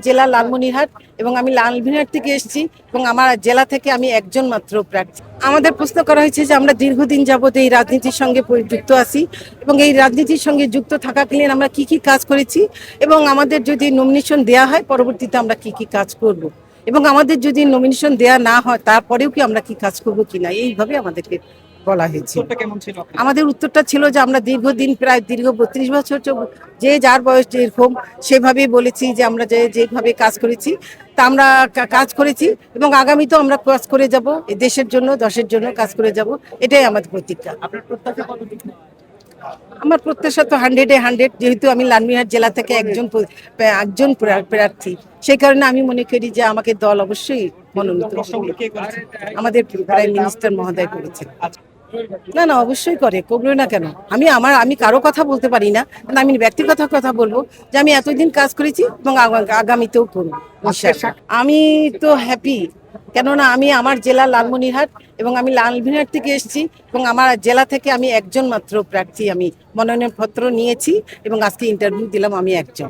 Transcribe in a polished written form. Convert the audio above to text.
জেলা লালমনিরহাট এবং আমি লালমনিরহাট থেকে এসেছি এবং আমার জেলা থেকে আমি একজন মাত্র প্রার্থী। আমাদের প্রশ্ন করা হয়েছে যে আমরা দীর্ঘদিন যাবত এই রাজনীতির সঙ্গে যুক্ত আছি এবং এই রাজনীতির সঙ্গে যুক্ত থাকাকালীন আমরা কি কি কাজ করেছি এবং আমাদের যদি নমিনেশন দেওয়া হয় পরবর্তীতে আমরা কি কি কাজ করব এবং আমাদের যদি নমিনেশন দেওয়া না হয় তারপরেও কি আমরা কি কাজ করব কিনা এইভাবে আমাদেরকে বলা হয়েছে। আমাদের উত্তরটা ছিল যে আমরা দীর্ঘদিন প্রায় দীর্ঘ 32 বছর যে যার বয়স যেরকম সেভাবেই বলেছি যে আমরা যেভাবে কাজ করেছি তা আমরা কাজ করেছি এবং আগামীতেও আমরা কাজ করে যাব, দেশের জন্য দশের জন্য কাজ করে যাব, এটাই আমাদের প্রতিজ্ঞা। আমার প্রত্যাশা তো 100-এ 100, যেহেতু আমি লালমনিরহাট জেলা থেকে একজন প্রার্থী, সেই কারণে আমি মনে করি যে আমাকে দল অবশ্যই মনোনীত আমাদের প্রাইম মিনিস্টার মহোদয় করেছেন। না অবশ্যই করবে না কেন? আমি কারো কথা বলতে পারি না, আমি ব্যক্তিগত কথা বলবো যে আমি এতদিন কাজ করেছি এবং আগামীতেও করবো। আমি তো হ্যাপি, কেননা আমি আমার জেলা লালমনিরহাট এবং আমি লালমনিরহাট থেকে এসেছি এবং আমার জেলা থেকে আমি একজন মাত্র প্রার্থী, আমি মনোনয়ন পত্র নিয়েছি এবং আজকে ইন্টারভিউ দিলাম, আমি একজন।